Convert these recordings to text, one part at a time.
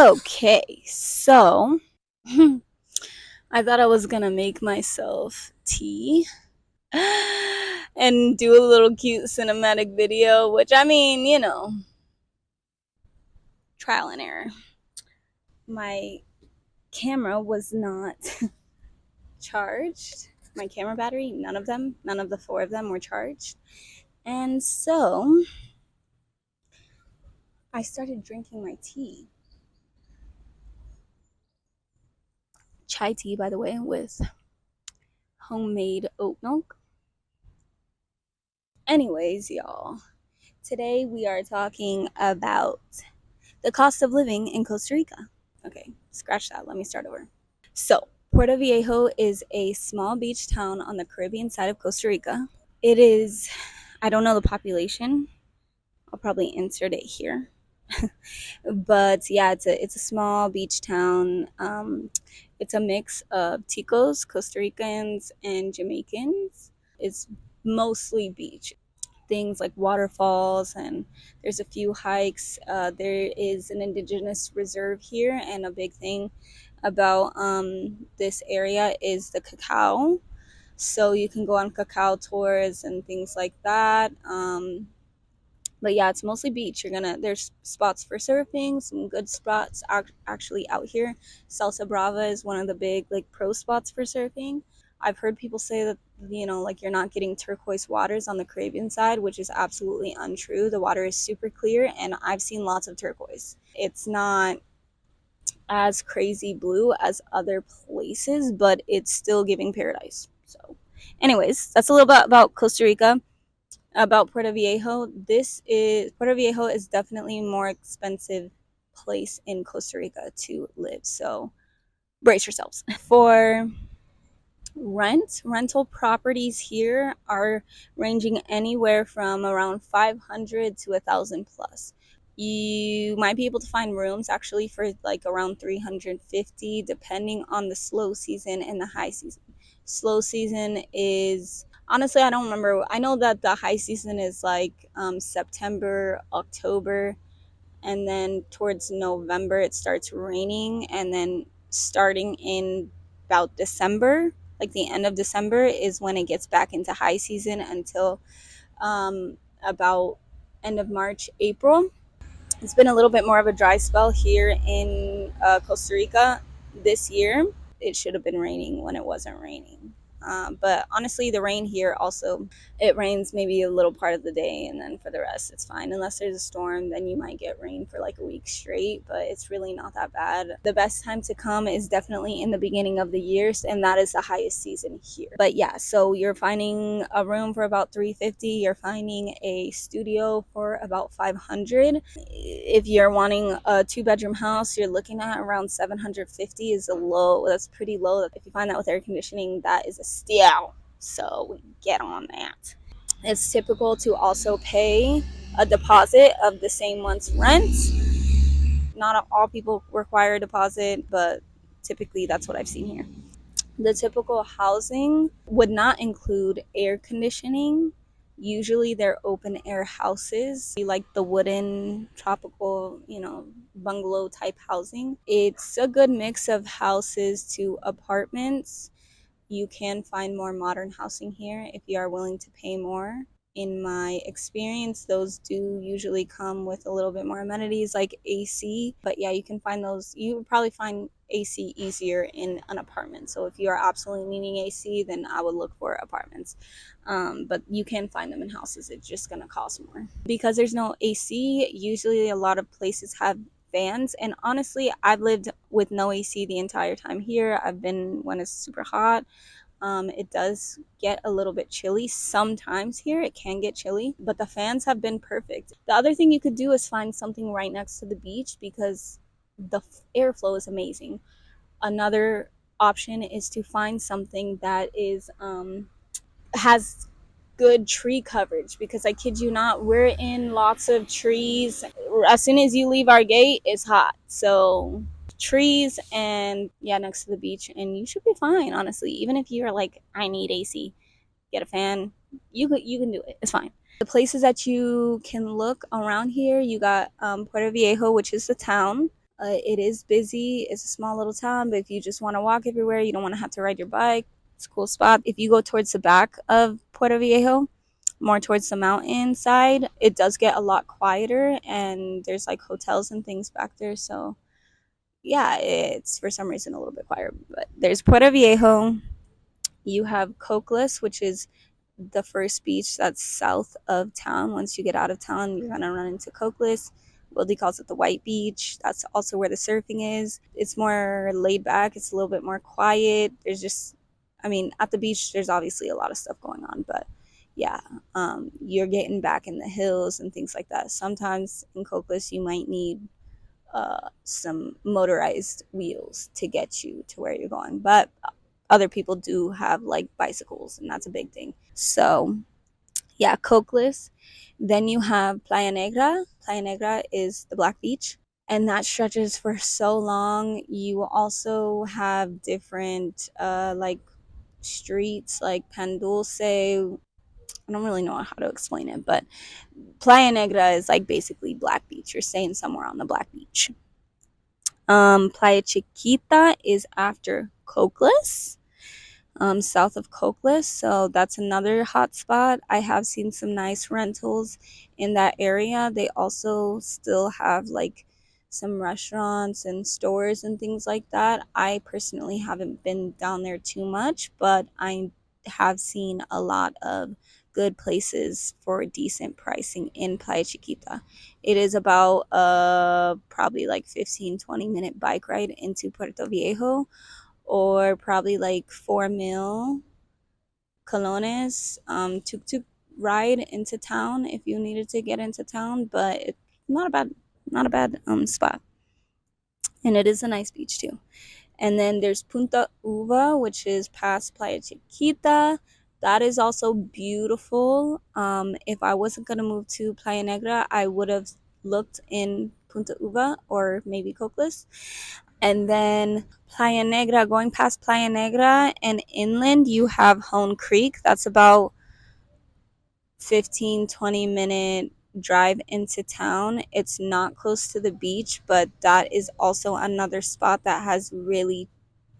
Okay, so I thought I was gonna make myself tea and do a little cute cinematic video, which I mean, trial and error. My camera was not charged. My camera battery, none of the four of them were charged. And so I started drinking my tea. Chai tea, by the way, with homemade oat milk. Anyways, y'all, today we are talking about the cost of living in Costa Rica. Okay, scratch that. Let me start over. So, Puerto Viejo is a small beach town on the Caribbean side of Costa Rica. It is, I don't know the population. I'll probably insert it here. But yeah, it's a small beach town. It's a mix of Ticos, Costa Ricans, and Jamaicans. It's mostly beach. Things like waterfalls, and there's a few hikes. There is an indigenous reserve here, and a big thing about this area is the cacao. So you can go on cacao tours and things like that. But yeah, it's mostly beach. There's spots for surfing, some good spots actually out here. Salsa Brava is one of the big like pro spots for surfing. I've heard people say that like you're not getting turquoise waters on the Caribbean side, which is absolutely untrue. The water is super clear, and I've seen lots of turquoise. It's not as crazy blue as other places, but it's still giving paradise. So, anyways, that's a little bit about Costa Rica. About Puerto Viejo, Puerto Viejo is definitely a more expensive place in Costa Rica to live. So brace yourselves. For rental properties here are ranging anywhere from around 500 to 1,000 plus. You might be able to find rooms actually for like around 350 depending on the slow season and the high season. Slow season is, honestly, I don't remember. I know that the high season is like September, October, and then towards November it starts raining, and then starting in about December, like the end of December, is when it gets back into high season until about end of March, April. It's been a little bit more of a dry spell here in Costa Rica this year. It should have been raining when it wasn't raining. But honestly, the rain here also, it rains maybe a little part of the day, and then for the rest, it's fine. Unless there's a storm, then you might get rain for like a week straight, but it's really not that bad. The best time to come is definitely in the beginning of the years, and that is the highest season here. But yeah, so you're finding a room for about 350. You're finding a studio for about 500. If you're wanting a 2-bedroom house, you're looking at around 750 is a low. That's pretty low. If you find that with air conditioning, that is a steal. So get on that. It's typical to also pay a deposit of the same month's rent. Not all people require a deposit, but typically that's what I've seen here. The typical housing would not include air conditioning. Usually they're open air houses, like the wooden tropical, bungalow type housing. It's a good mix of houses to apartments. You can find more modern housing here if you are willing to pay more. In my experience, those do usually come with a little bit more amenities like AC. But yeah, you can find those. You would probably find AC easier in an apartment. So if you are absolutely needing AC, then I would look for apartments. But you can find them in houses. It's just going to cost more. Because there's no AC, usually a lot of places have fans, and honestly, I've lived with no AC the entire time here. I've been when it's super hot. It does get a little bit chilly sometimes here. It can get chilly, but the fans have been perfect. The other thing you could do is find something right next to the beach because the airflow is amazing. Another option is to find something that is has good tree coverage, because I kid you not, we're in lots of trees. As soon as you leave our gate, it's hot. So trees, and yeah, next to the beach, and you should be fine, honestly. Even if you're like, I need AC, get a fan, you can do it. It's fine. The places that you can look around here, you got Puerto Viejo, which is the town. It is busy. It's a small little town, but if you just want to walk everywhere, you don't want to have to ride your bike. It's a cool spot. If you go towards the back of Puerto Viejo, more towards the mountain side, it does get a lot quieter, and there's like hotels and things back there. So yeah, it's for some reason a little bit quieter. But there's Puerto Viejo. You have Cocles, which is the first beach that's south of town. Once you get out of town, you're gonna run into Cocles. Wildy calls it the White Beach. That's also where the surfing is. It's more laid back. It's a little bit more quiet. There's just, I mean, at the beach, there's obviously a lot of stuff going on, but yeah, you're getting back in the hills and things like that. Sometimes in Cocles, you might need some motorized wheels to get you to where you're going, but other people do have like bicycles, and that's a big thing. So yeah, Cocles. Then you have Playa Negra. Playa Negra is the Black Beach, and that stretches for so long. You also have different like streets like Pan Dulce. I don't really know how to explain it, but Playa Negra is like basically Black Beach. You're staying somewhere on the Black Beach. Playa Chiquita is after Cocles, south of Cocles. So that's another hot spot. I have seen some nice rentals in that area. They also still have like some restaurants and stores and things like that. I personally haven't been down there too much, but I have seen a lot of good places for decent pricing in Playa Chiquita. It is about probably like 15-20 minute bike ride into Puerto Viejo, or probably like 4 mil colones tuk tuk ride into town if you needed to get into town. But it's not a bad spot, and it is a nice beach too. And then there's Punta Uva, which is past Playa Chiquita. That is also beautiful. If I wasn't gonna move to Playa Negra, I would have looked in Punta Uva or maybe Cocles. And then Playa Negra, going past Playa Negra and inland, you have Hone Creek. That's about 15-20 minute drive into town. It's not close to the beach, but that is also another spot that has really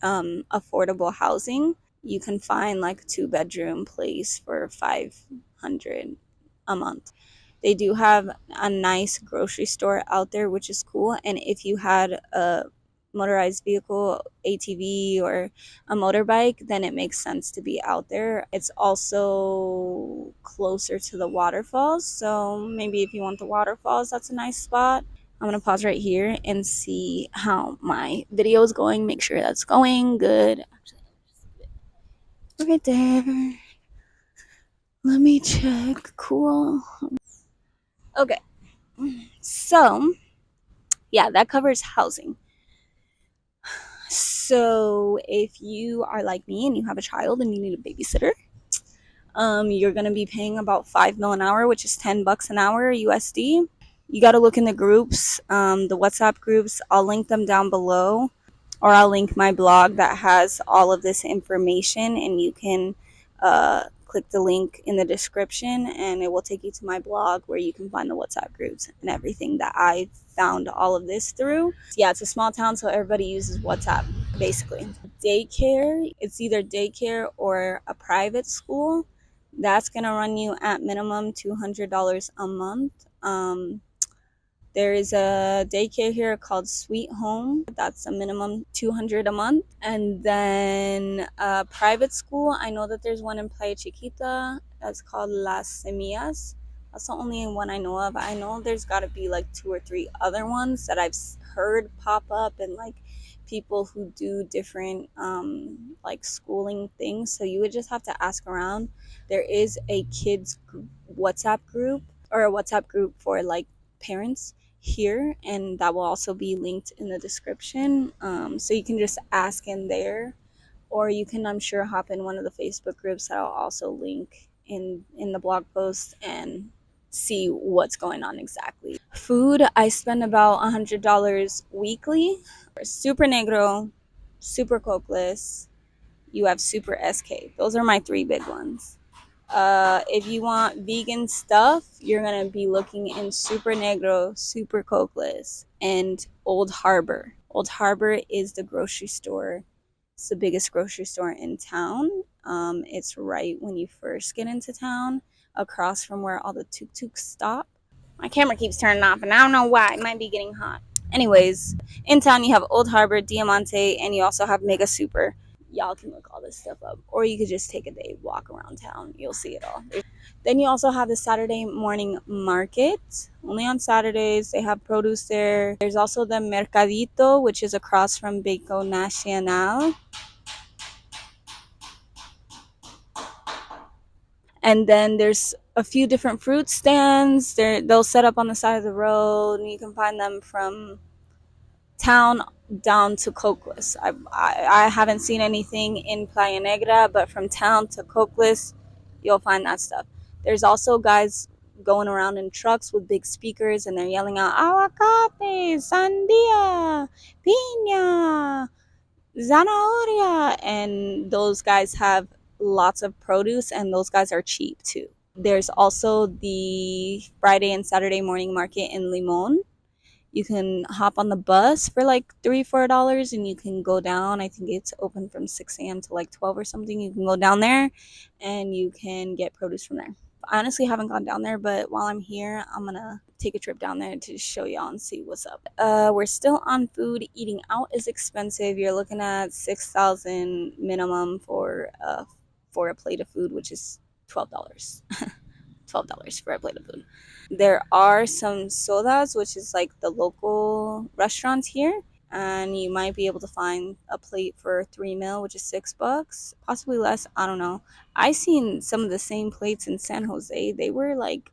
affordable housing. You can find like a 2 bedroom place for 500 a month. They do have a nice grocery store out there, which is cool. And if you had a motorized vehicle, ATV, or a motorbike, then it makes sense to be out there. It's also closer to the waterfalls. So maybe if you want the waterfalls, that's a nice spot. I'm going to pause right here and see how my video is going. Make sure that's going good. Right there. Let me check. Cool. Okay. So, yeah, that covers housing. So, if you are like me and you have a child and you need a babysitter, you're gonna be paying about 5 mil an hour, which is $10 an hour USD. You got to look in the groups, the WhatsApp groups. I'll link them down below, or I'll link my blog that has all of this information, and you can click the link in the description, and it will take you to my blog where you can find the WhatsApp groups and everything that I found all of this through. Yeah, it's a small town, so everybody uses WhatsApp basically. Daycare, it's either daycare or a private school. That's gonna run you at minimum $200 a month. There is a daycare here called Sweet Home. That's a minimum 200 a month. And then a private school, I know that there's one in Playa Chiquita that's called Las Semillas. That's the only one I know of. I know there's got to be like 2 or 3 other ones that I've heard pop up, and like people who do different like schooling things. So you would just have to ask around. There is a kids WhatsApp group, or a WhatsApp group for like parents here, and that will also be linked in the description, so you can just ask in there, or you can, I'm sure, hop in one of the Facebook groups that I'll also link in the blog post and see what's going on exactly. Food, I spend about $100 weekly. Super Negro, Super Cocles, you have Super SK. Those are my 3 big ones. If you want vegan stuff, you're gonna be looking in Super Negro, Super Cokeless, and Old Harbor. Old Harbor is the grocery store. It's the biggest grocery store in town. It's right when you first get into town, across from where all the tuk-tuks stop. My camera keeps turning off, and I don't know why. It might be getting hot. Anyways, in town you have Old Harbor, Diamante, and you also have Mega Super. Y'all can look all this stuff up, or you could just take a day walk around town. You'll see it all. Then you also have the Saturday morning market. Only on Saturdays they have produce there. There's also the Mercadito, which is across from Banco Nacional. And then there's a few different fruit stands. They'll set up on the side of the road, and you can find them from town down to Cokeless. I haven't seen anything in Playa Negra, but from town to Cokeless, you'll find that stuff. There's also guys going around in trucks with big speakers, and they're yelling out aguacate, sandia, piña, zanahoria, and those guys have lots of produce, and those guys are cheap too. There's also the Friday and Saturday morning market in Limon. You can hop on the bus for like $3-4 and you can go down. I think it's open from 6 a.m. to like 12 or something. You can go down there and you can get produce from there. I honestly haven't gone down there, but while I'm here, I'm gonna take a trip down there to show y'all and see what's up. We're still on food. Eating out is expensive. You're looking at 6,000 minimum for a plate of food, which is $12. $12 for a plate of food. There are some sodas, which is like the local restaurants here, and you might be able to find a plate for 3 mil, which is $6, possibly less. I don't know. I seen some of the same plates in San Jose. They were like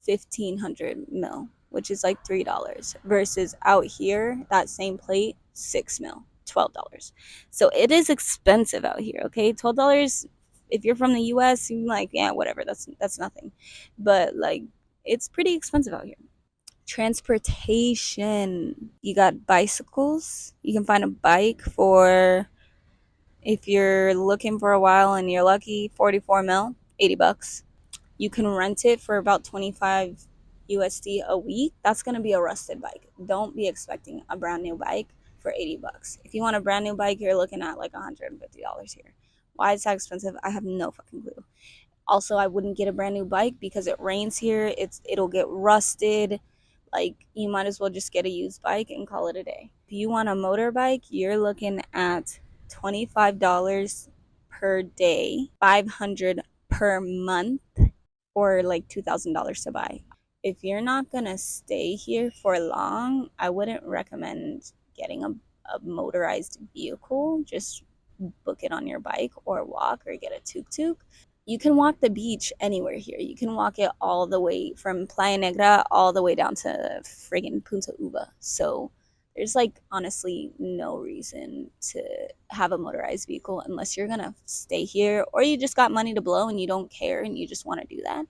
1,500 mil, which is like $3, versus out here that same plate 6 mil, $12. So it is expensive out here. Okay, $12. If you're from the U.S., you're like, yeah, whatever. That's nothing. But like, it's pretty expensive out here. Transportation. You got bicycles. You can find a bike for, if you're looking for a while and you're lucky, 44 mil, $80. You can rent it for about 25 USD a week. That's going to be a rusted bike. Don't be expecting a brand new bike for $80. If you want a brand new bike, you're looking at like $150 here. Why is that expensive? I have no fucking clue. Also, I wouldn't get a brand new bike because it rains here. It'll get rusted. Like, you might as well just get a used bike and call it a day. If you want a motorbike, you're looking at $25 per day, 500 per month, or like $2,000 to buy. If you're not gonna stay here for long, I wouldn't recommend getting a motorized vehicle. Just book it on your bike or walk or get a tuk-tuk. You can walk the beach anywhere here. You can walk it all the way from Playa Negra all the way down to friggin' Punta Uva. So there's like honestly no reason to have a motorized vehicle unless you're gonna stay here or you just got money to blow and you don't care and you just want to do that.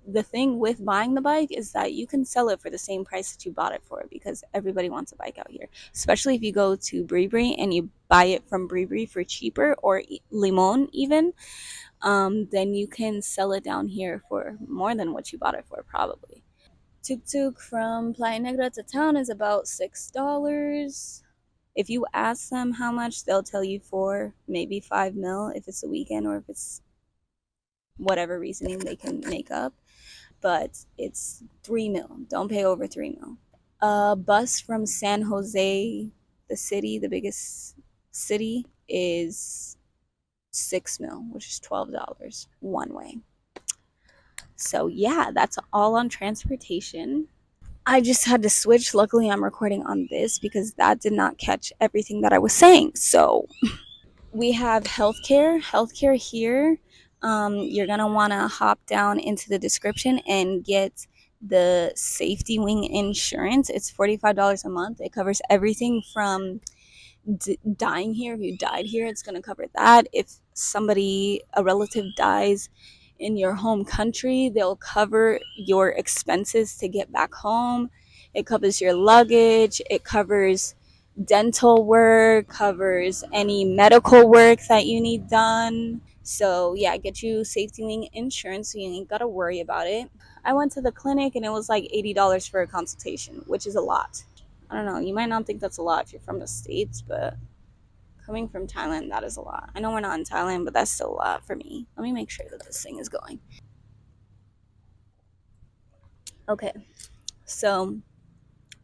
The thing with buying the bike is that you can sell it for the same price that you bought it for, because everybody wants a bike out here, especially if you go to Bribri and you buy it from Bribri for cheaper, or Limon even. Then you can sell it down here for more than what you bought it for, probably. Tuk tuk from Playa Negra to town is about $6. If you ask them how much, they'll tell you for maybe 5 mil if it's a weekend or if it's whatever reasoning they can make up. But it's 3 mil. Don't pay over 3 mil. A bus from San Jose, the city, the biggest city, is 6 mil, which is $12 one way. So yeah, that's all on transportation. I just had to switch. Luckily, I'm recording on this because that did not catch everything that I was saying. So we have healthcare. Healthcare here. You're gonna want to hop down into the description and get the safety wing insurance. It's $45 a month. It covers everything from dying here. If you died here, it's going to cover that. If a relative dies in your home country, they'll cover your expenses to get back home. It covers your luggage. It covers dental work, covers any medical work that you need done. So yeah, get you safety wing insurance so you ain't gotta worry about it. I went to the clinic and it was like $80 for a consultation, which is a lot. I don't know, you might not think that's a lot if you're from the States, but coming from Thailand, that is a lot. I know we're not in Thailand, but that's still a lot for me. Let me make sure that this thing is going. Okay, so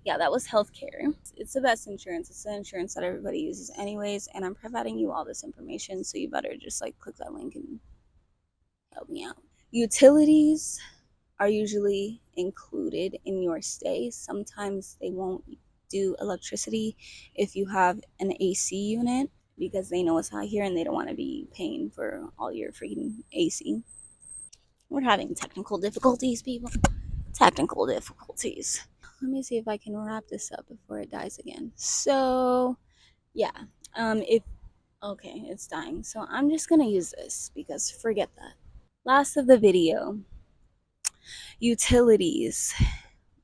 yeah, that was healthcare. It's the best insurance. It's the insurance that everybody uses anyways, and I'm providing you all this information, so you better just like click that link and help me out. Utilities are usually included in your stay. Sometimes they won't do electricity if you have an AC unit because they know it's hot here and they don't want to be paying for all your freaking AC. We're having technical difficulties, people. Technical difficulties. Let me see if I can wrap this up before it dies again. So, yeah. If okay, it's dying. So I'm just gonna use this because forget that. Last of the video. Utilities,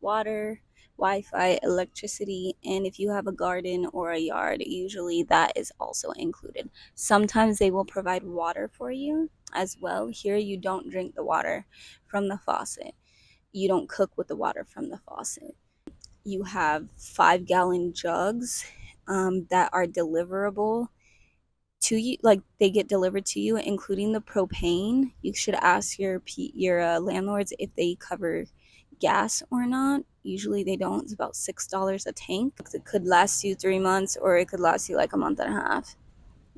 water, Wi-Fi, electricity, and if you have a garden or a yard, usually that is also included. Sometimes they will provide water for you as well. Here you don't drink the water from the faucet. You don't cook with the water from the faucet. You have 5-gallon jugs that are deliverable to you, like they get delivered to you, including the propane. You should ask your landlords if they cover gas or not. Usually they don't. It's about $6 a tank. It could last you 3 months or it could last you like a month and a half.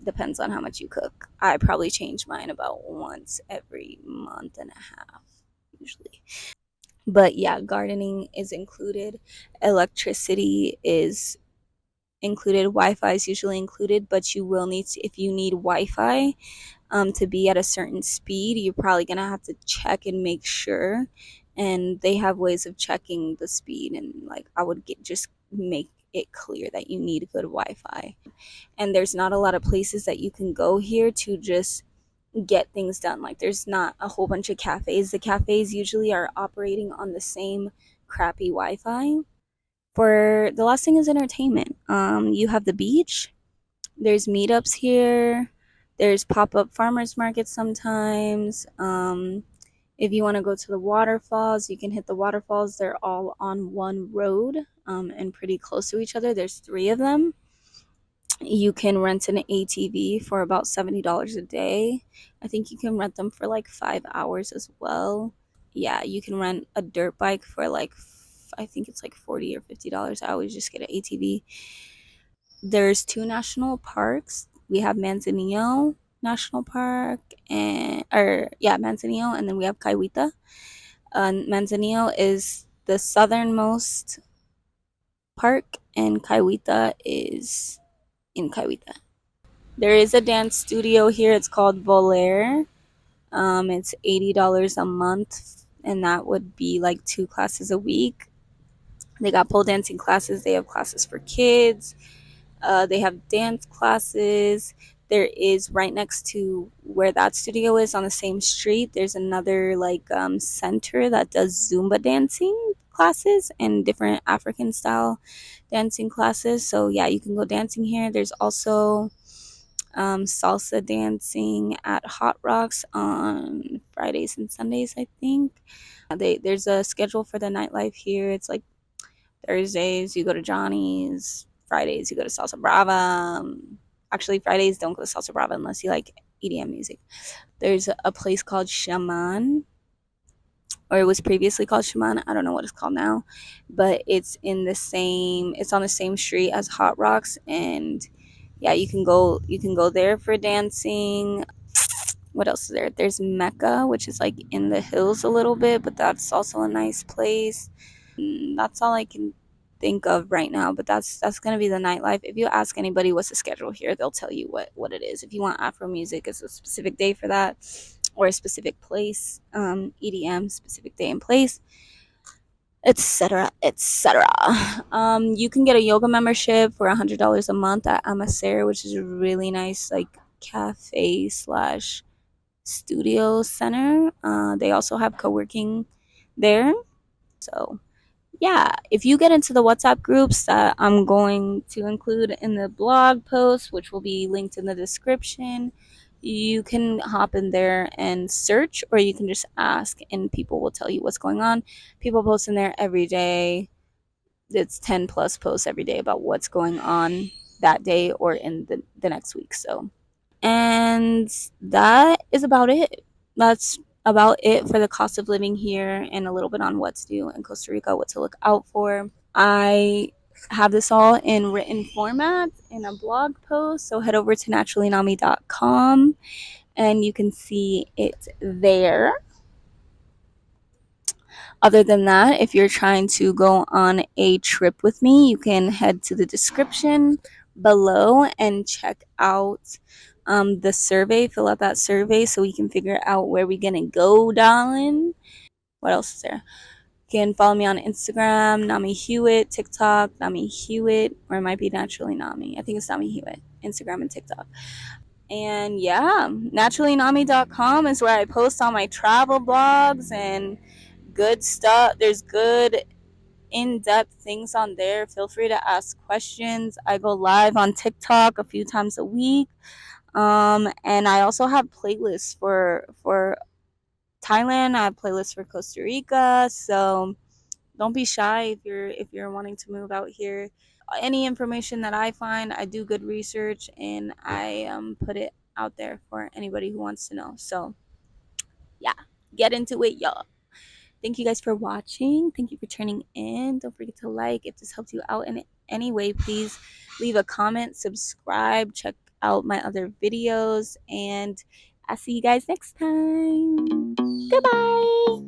Depends on how much you cook. I probably change mine about once every month and a half usually. But yeah, gardening is included. Electricity is included. Wi-Fi is usually included, but you will need to, if you need Wi-Fi to be at a certain speed, you're probably gonna have to check and make sure. And they have ways of checking the speed, and like I would just make it clear that you need good Wi-Fi. And there's not a lot of places that you can go here to just get things done. Like there's not a whole bunch of cafes. The cafes usually are operating on the same crappy Wi-Fi. For the last thing is entertainment. You have the beach. There's meetups here. There's pop-up farmers markets sometimes. If you want to go to the waterfalls, you can hit the waterfalls. They're all on one road and pretty close to each other. There's 3 of them. You can rent an ATV for about $70 a day. I think you can rent them for like 5 hours as well. Yeah, you can rent a dirt bike for like I think it's like $40 or $50. I always just get an ATV. There's 2 national parks. We have Manzanillo National Park Manzanillo, and then we have Cahuita. Manzanillo is the southernmost park, and Cahuita is in Cahuita. There is a dance studio here. It's called Voler. It's $80 a month, and that would be like 2 classes a week. They got pole dancing classes. They have classes for kids. They have dance classes. There is right next to where that studio is on the same street. There's another like center that does Zumba dancing classes and different African style dancing classes. So yeah, you can go dancing here. There's also salsa dancing at Hot Rocks on Fridays and Sundays, I think. There's a schedule for the nightlife here. It's like Thursdays you go to Johnny's, Fridays you go to Salsa Brava. Actually, Fridays don't go to Salsa Brava unless you like EDM music. There's a place called Shaman, or it was previously called Shaman. I don't know what it's called now, but it's on the same street as Hot Rocks, and yeah, you can go there for dancing. What else is there? There's Mecca, which is like in the hills a little bit, but that's also a nice place. That's all I can think of right now, but that's gonna be the nightlife. If you ask anybody what's the schedule here, they'll tell you what it is. If you want Afro music, it's a specific day for that, or a specific place. EDM, specific day and place, etc., etc. You can get a yoga membership for $100 a month at Amaser, which is a really nice like cafe slash studio center. They also have co-working there. So yeah, if you get into the WhatsApp groups that I'm going to include in the blog post, which will be linked in the description, You can hop in there and search, or you can just ask, and people will tell you what's going on. People post in there every day. It's 10 plus posts every day about what's going on that day or in the next week. So, and that is about it. That's about it for the cost of living here and a little bit on what to do in Costa Rica, what to look out for. I have this all in written format in a blog post, so head over to naturallynami.com and you can see it there. Other than that, if you're trying to go on a trip with me, you can head to the description below and check out the survey. Fill out that survey so we can figure out where we're gonna go, darling. What else is there? You can follow me on Instagram, Nami Hewitt, TikTok, Nami Hewitt, or it might be Naturally Nami. I think it's Nami Hewitt, Instagram and TikTok. And yeah, naturallynami.com is where I post all my travel blogs and good stuff. There's good in-depth things on there. Feel free to ask questions. I go live on TikTok a few times a week. And I also have playlists for Thailand. I have playlists for Costa Rica. So don't be shy if you're wanting to move out here. Any information that I find, I do good research and I put it out there for anybody who wants to know. So yeah, get into it, y'all. Thank you guys for watching. Thank you for tuning in. Don't forget to like. If this helped you out in any way, please leave a comment, subscribe, check out my other videos, and I'll see you guys next time. Goodbye.